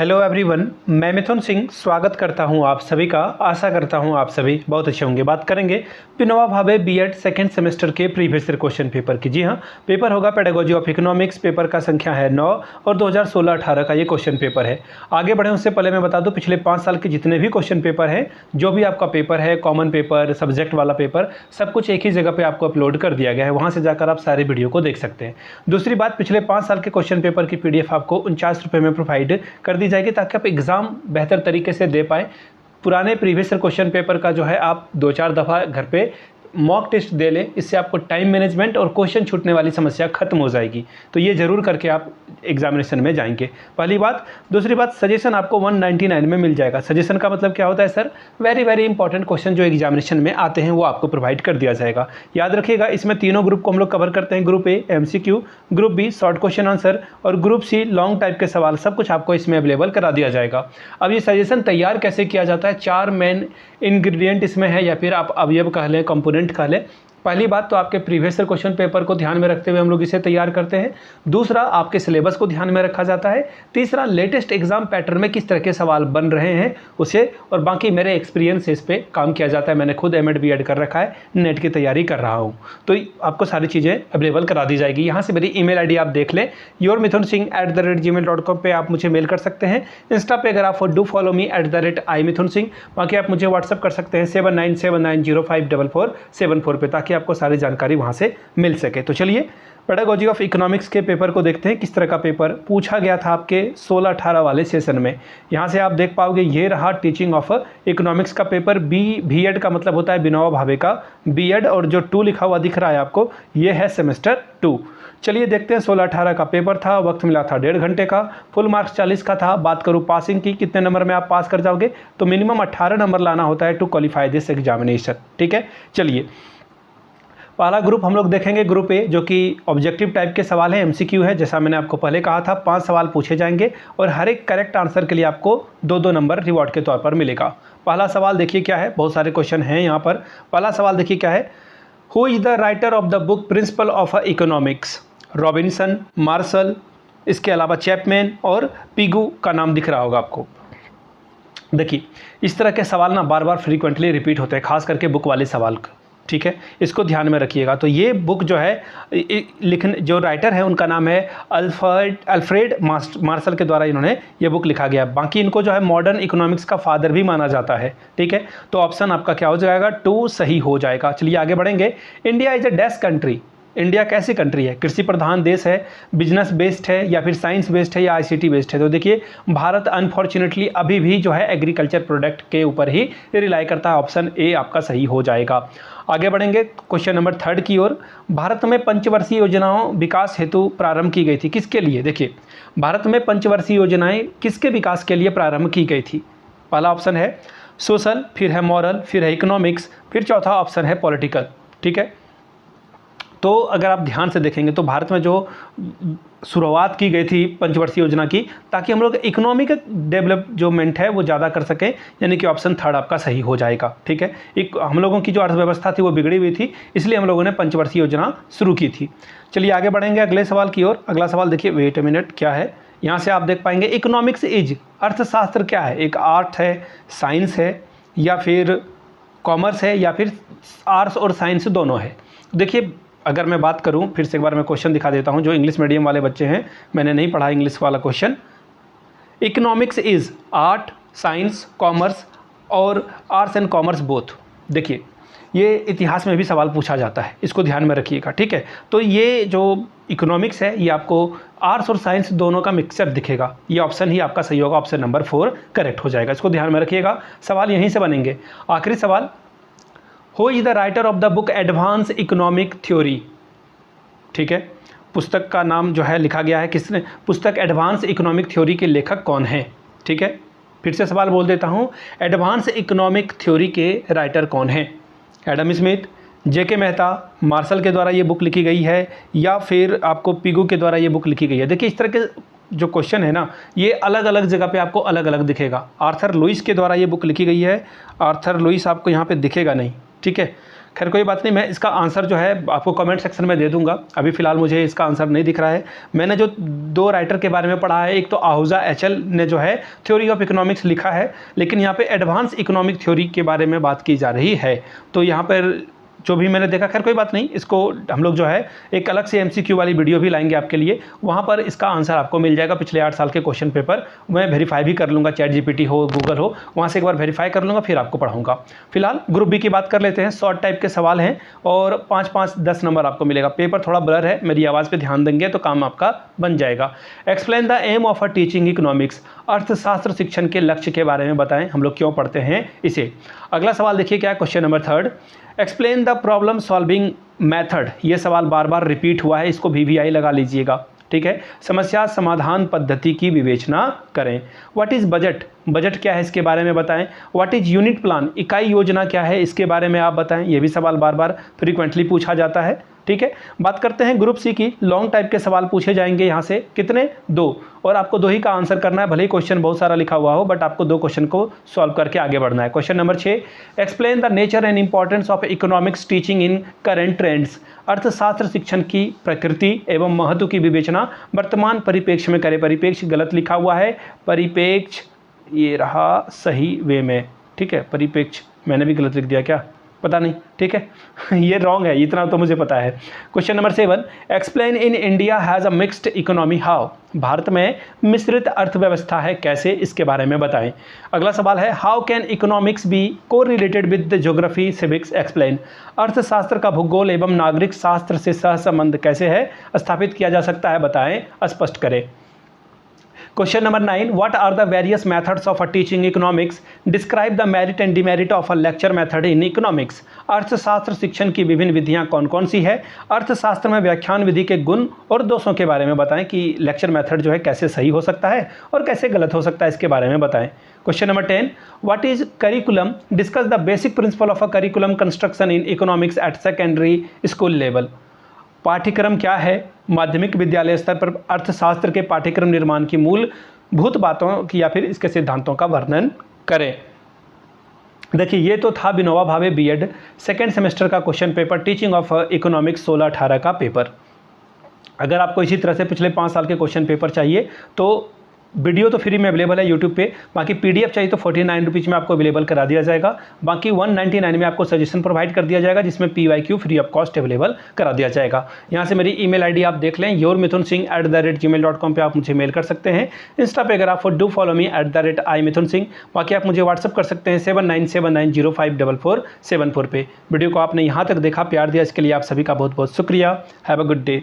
Hello everyone, मैं मिथुन सिंह स्वागत करता हूं आप सभी का। आशा करता हूं आप सभी बहुत अच्छे होंगे। बात करेंगे Vinoba Bhave BEd second semester के प्रीवियस ईयर क्वेश्चन पेपर की। जी हां, पेपर होगा पेडागोजी ऑफ इकोनॉमिक्स। पेपर का संख्या है 9 और 2016-18 का ये क्वेश्चन पेपर है। आगे बढ़े उससे पहले मैं बता दूं, पिछले 5 साल के जितने भी क्वेश्चन पेपर हैं, जो भी आपका पेपर है, कॉमन पेपर, सब्जेक्ट वाला पेपर, सब कुछ एक ही जगह पर आपको अपलोड कर दिया गया है। वहाँ से जाकर आप सारे वीडियो को देख सकते हैं। दूसरी बात, पिछले 5 साल के क्वेश्चन पेपर की PDF आपको 49 रुपये में प्रोवाइड कर दी जाएगी, ताकि आप एग्ज़ाम बेहतर तरीके से दे पाएँ। पुराने प्रीवियस क्वेश्चन पेपर का जो है आप 2-4 दफ़ा घर पे मॉक टेस्ट दे लें। इससे आपको टाइम मैनेजमेंट और क्वेश्चन छूटने वाली समस्या खत्म हो जाएगी। तो ये ज़रूर करके आप एग्जामिनेशन में जाएंगे, पहली बात। दूसरी बात, सजेशन आपको 199 में मिल जाएगा। सजेशन का मतलब क्या होता है सर? वेरी इंपॉर्टेंट क्वेश्चन जो एग्जामिनेशन में आते हैं वो आपको प्रोवाइड कर दिया जाएगा। याद रखिएगा, इसमें तीनों ग्रुप को हम लोग कवर करते हैं। Group A MCQ, group B short question answer और ग्रुप सी लॉन्ग टाइप के सवाल। सब कुछ आपको इसमें अवेलेबल करा दिया जाएगा। अब ये सजेशन तैयार कैसे किया जाता है? 4 मेन इंग्रेडिएंट इसमें है, या फिर आप अवयव कह लें, कंपोनेंट कह लें। पहली बात तो आपके प्रीवियस ईयर क्वेश्चन पेपर को ध्यान में रखते हुए हम लोग इसे तैयार करते हैं। दूसरा, आपके सिलेबस को ध्यान में रखा जाता है। तीसरा, लेटेस्ट एग्जाम पैटर्न में किस तरह के सवाल बन रहे हैं उसे, और बाकी मेरे एक्सपीरियंस से इस पर काम किया जाता है। मैंने खुद MAD BEd कर रखा है, नेट की तैयारी कर रहा हूँ, तो आपको सारी चीज़ें अवेलेबल करा दी जाएगी। यहाँ से मेरी email ID आप देख लें, yourmithunsingh@gmail.com पे आप मुझे मेल कर सकते हैं। इंस्टा पे अगर आप डू फॉलो मी @imithunsingh। बाकी आप मुझे व्हाट्सअप कर सकते हैं 7979054474 पे, ताकि आपको सारी जानकारी वहाँ से मिल सके। तो चलिए पेडागोजी ऑफ इकोनॉमिक्स के पेपर को देखते हैं, किस तरह का पेपर पूछा गया था आपके 16-18 वाले सेशन में। यहाँ से आप देख पाओगे, ये रहा टीचिंग ऑफ इकोनॉमिक्स का पेपर। BEd का मतलब होता है विनोबा भावे का BEd, और जो 2 लिखा हुआ दिख रहा है आपको, ये है सेमेस्टर 2। चलिए देखते हैं। 16-18 का पेपर था, वक्त मिला था 1.5 घंटे का, फुल मार्क्स 40 का था। बात करूँ पासिंग की, कितने नंबर में आप पास कर जाओगे, तो मिनिमम 18 नंबर लाना होता है टू क्वालिफाई दिस एग्जामिनेशन। ठीक है, चलिए पहला ग्रुप हम लोग देखेंगे, ग्रुप ए, जो कि ऑब्जेक्टिव टाइप के सवाल है, MCQ है। जैसा मैंने आपको पहले कहा था, 5 सवाल पूछे जाएंगे और हर एक करेक्ट आंसर के लिए आपको 2-2 नंबर रिवॉर्ड के तौर पर मिलेगा। पहला सवाल देखिए क्या है, बहुत सारे क्वेश्चन हैं यहाँ पर। पहला सवाल देखिए क्या है, who is the writer of the book principle of economics? Robinson, Marshall, इसके अलावा चैपमैन और पिगू का नाम दिख रहा होगा आपको। देखिए, इस तरह के सवाल ना बार बार फ्रीक्वेंटली रिपीट होते हैं, खास करके बुक वाले सवाल। ठीक है, इसको ध्यान में रखिएगा। तो ये बुक जो है, जो राइटर है उनका नाम है अल्फ्रेड मार्शल के द्वारा इन्होंने ये बुक लिखा गया। बाकी इनको जो है मॉडर्न इकोनॉमिक्स का फादर भी माना जाता है। ठीक है, तो ऑप्शन आपका क्या हो जाएगा? 2 सही हो जाएगा। चलिए आगे बढ़ेंगे। India is a dash country. India कैसी कंट्री है? कृषि प्रधान देश है, बिजनेस बेस्ड है, या फिर साइंस बेस्ड है, या ICT बेस्ड है? तो देखिए, भारत अनफॉर्चुनेटली अभी भी जो है एग्रीकल्चर प्रोडक्ट के ऊपर ही रिलाई करता है। ऑप्शन ए आपका सही हो जाएगा। आगे बढ़ेंगे क्वेश्चन नंबर 3 की ओर। भारत में पंचवर्षीय योजनाओं विकास हेतु प्रारंभ की गई थी, किसके लिए? देखिए, भारत में पंचवर्षीय योजनाएं किसके विकास के लिए प्रारंभ की गई थी? पहला ऑप्शन है सोशल, फिर है मॉरल, फिर है इकोनॉमिक्स, फिर चौथा ऑप्शन है पॉलिटिकल। ठीक है, तो अगर आप ध्यान से देखेंगे तो भारत में जो शुरुआत की गई थी पंचवर्षीय योजना की, ताकि हम लोग इकोनॉमिक डेवलपमेंट है वो ज़्यादा कर सकें, यानी कि ऑप्शन 3 आपका सही हो जाएगा। ठीक है, हम लोगों की जो अर्थव्यवस्था थी वो बिगड़ी हुई थी, इसलिए हम लोगों ने पंचवर्षीय योजना शुरू की थी। चलिए आगे बढ़ेंगे अगले सवाल की ओर। अगला सवाल देखिए, वेट अ मिनट, क्या है यहाँ से आप देख पाएंगे, इकोनॉमिक्स इज, अर्थशास्त्र क्या है? एक आर्ट है, साइंस है, या फिर कॉमर्स है, या फिर आर्ट्स और साइंस दोनों है? देखिए, अगर मैं बात करूं, फिर से एक बार मैं क्वेश्चन दिखा देता हूं। जो इंग्लिश मीडियम वाले बच्चे हैं, मैंने नहीं पढ़ा इंग्लिश वाला question. Economics is art, science, commerce और आर्ट्स एंड कॉमर्स बोथ। देखिए, ये इतिहास में भी सवाल पूछा जाता है, इसको ध्यान में रखिएगा। ठीक है, तो ये जो इकोनॉमिक्स है, ये आपको आर्ट्स और साइंस दोनों का मिक्सअप दिखेगा। ये ऑप्शन ही आपका सही होगा, ऑप्शन नंबर 4 करेक्ट हो जाएगा। इसको ध्यान में रखिएगा, सवाल यहीं से बनेंगे। आखिरी सवाल, who is the writer of the book advance economic theory? ठीक है, पुस्तक का नाम जो है लिखा गया है, किसने? पुस्तक एडवांस इकोनॉमिक थ्योरी के लेखक कौन है? ठीक है, फिर से सवाल बोल देता हूँ, एडवांस इकोनॉमिक थ्योरी के राइटर कौन है? Adam Smith, JK Mehta, Marshall के द्वारा ये बुक लिखी गई है, या फिर आपको पिगू के द्वारा ये बुक लिखी गई है? देखिए, इस तरह के जो क्वेश्चन है ना, ये अलग अलग जगह पे आपको अलग अलग दिखेगा। आर्थर लुइस के द्वारा ये बुक लिखी गई है, आर्थर लुइस आपको यहाँ पे दिखेगा नहीं। ठीक है, खैर कोई बात नहीं, मैं इसका आंसर जो है आपको कमेंट सेक्शन में दे दूंगा। अभी फ़िलहाल मुझे इसका आंसर नहीं दिख रहा है। मैंने जो 2 राइटर के बारे में पढ़ा है, एक तो आहूजा एचएल ने जो है थ्योरी ऑफ इकोनॉमिक्स लिखा है, लेकिन यहाँ पे एडवांस इकोनॉमिक थ्योरी के बारे में बात की जा रही है। तो यहाँ पर जो भी मैंने देखा, खैर कोई बात नहीं, इसको हम लोग जो है एक अलग से एमसीक्यू वाली वीडियो भी लाएंगे आपके लिए, वहाँ पर इसका आंसर आपको मिल जाएगा। पिछले 8 साल के क्वेश्चन पेपर मैं वेरीफाई भी कर लूँगा, चैट जीपीटी हो, गूगल हो, वहाँ से एक बार वेरीफाई कर लूँगा, फिर आपको पढ़ाऊँगा। फिलहाल ग्रुप बी की बात कर लेते हैं। शॉर्ट टाइप के सवाल हैं और 5-5-10 नंबर आपको मिलेगा। पेपर थोड़ा ब्लर है, मेरी आवाज़ पर ध्यान देंगे तो काम आपका बन जाएगा। Explain the aim of a teaching economics, अर्थशास्त्र शिक्षण के लक्ष्य के बारे में बताएं, हम लोग क्यों पढ़ते हैं इसे। अगला सवाल देखिए क्या है, question number 3, explain the problem solving method. ये सवाल बार बार रिपीट हुआ है, इसको VVI लगा लीजिएगा, ठीक है। समस्या समाधान पद्धति की विवेचना करें। व्हाट इज़ बजट, बजट क्या है इसके बारे में बताएं। व्हाट इज़ यूनिट प्लान, इकाई योजना क्या है इसके बारे में आप बताएं। ये भी सवाल बार बार फ्रीक्वेंटली पूछा जाता है, ठीक है। बात करते हैं ग्रुप सी की। लॉन्ग टाइप के सवाल पूछे जाएंगे यहाँ से, कितने, 2, और आपको 2 ही का आंसर करना है। भले ही क्वेश्चन बहुत सारा लिखा हुआ हो, बट आपको 2 क्वेश्चन को सॉल्व करके आगे बढ़ना है। Question number 6, explain the nature and importance of economics teaching in current trends. अर्थशास्त्र शिक्षण की प्रकृति एवं महत्व की विवेचना वर्तमान परिप्रेक्ष्य में करें। परिप्रेक्ष्य गलत लिखा हुआ है, परिप्रेक्ष्य ये रहा सही वे में, ठीक है। परिप्रेक्ष्य मैंने भी गलत लिख दिया क्या, पता नहीं, ठीक है। ये रॉन्ग है, इतना तो मुझे पता है। Question number 7, explain in India has a mixed economy how. Bharat में मिश्रित अर्थव्यवस्था है, कैसे, इसके बारे में बताएं। अगला सवाल है, हाउ कैन इकोनॉमिक्स बी को related with the geography civics, explain. अर्थशास्त्र का भूगोल एवं नागरिक शास्त्र से सहसंबंध कैसे है स्थापित किया जा सकता है, बताएं, स्पष्ट करें। Question number 9, what are the various methods of a teaching economics, describe the merit and demerit of a lecture method in economics. अर्थशास्त्र शिक्षण की विभिन्न विधियां कौन कौन सी है। अर्थशास्त्र में व्याख्यान विधि के गुण और दोषों के बारे में बताएं कि लेक्चर मेथड जो है कैसे सही हो सकता है और कैसे गलत हो सकता है, इसके बारे में बताएं। Question number 10, what is curriculum, discuss the basic principle of a curriculum construction in economics eight secondary school level. पाठ्यक्रम क्या है, माध्यमिक विद्यालय स्तर पर अर्थशास्त्र के पाठ्यक्रम निर्माण की मूलभूत बातों की या फिर इसके सिद्धांतों का वर्णन करें। देखिए ये तो था Vinoba Bhave BEd second semester का question paper, teaching of economics 16-18 का पेपर। अगर आपको इसी तरह से पिछले 5 साल के क्वेश्चन पेपर चाहिए तो वीडियो तो फ्री में अवेलेबल है यूट्यूब पे, बाकी PDF चाहिए तो 49 रुपीज़ में आपको अवेलेबल करा दिया जाएगा। बाकी 199 में आपको सजेशन प्रोवाइड कर दिया जाएगा, जिसमें PYQ free of cost available करा दिया जाएगा। यहाँ से मेरी email ID आप देख लें, yourmithunsingh@gmail.com पे आप मुझे मेल कर सकते हैं। इंस्टा पे अगर आप डू फॉलो मी @imithunsingh। बाकी आप मुझे व्हाट्सअप कर सकते हैं 7979054474 पे। वीडियो को आपने यहाँ तक देखा, प्यार दिया, इसके लिए आप सभी का बहुत बहुत शुक्रिया। Have a good day.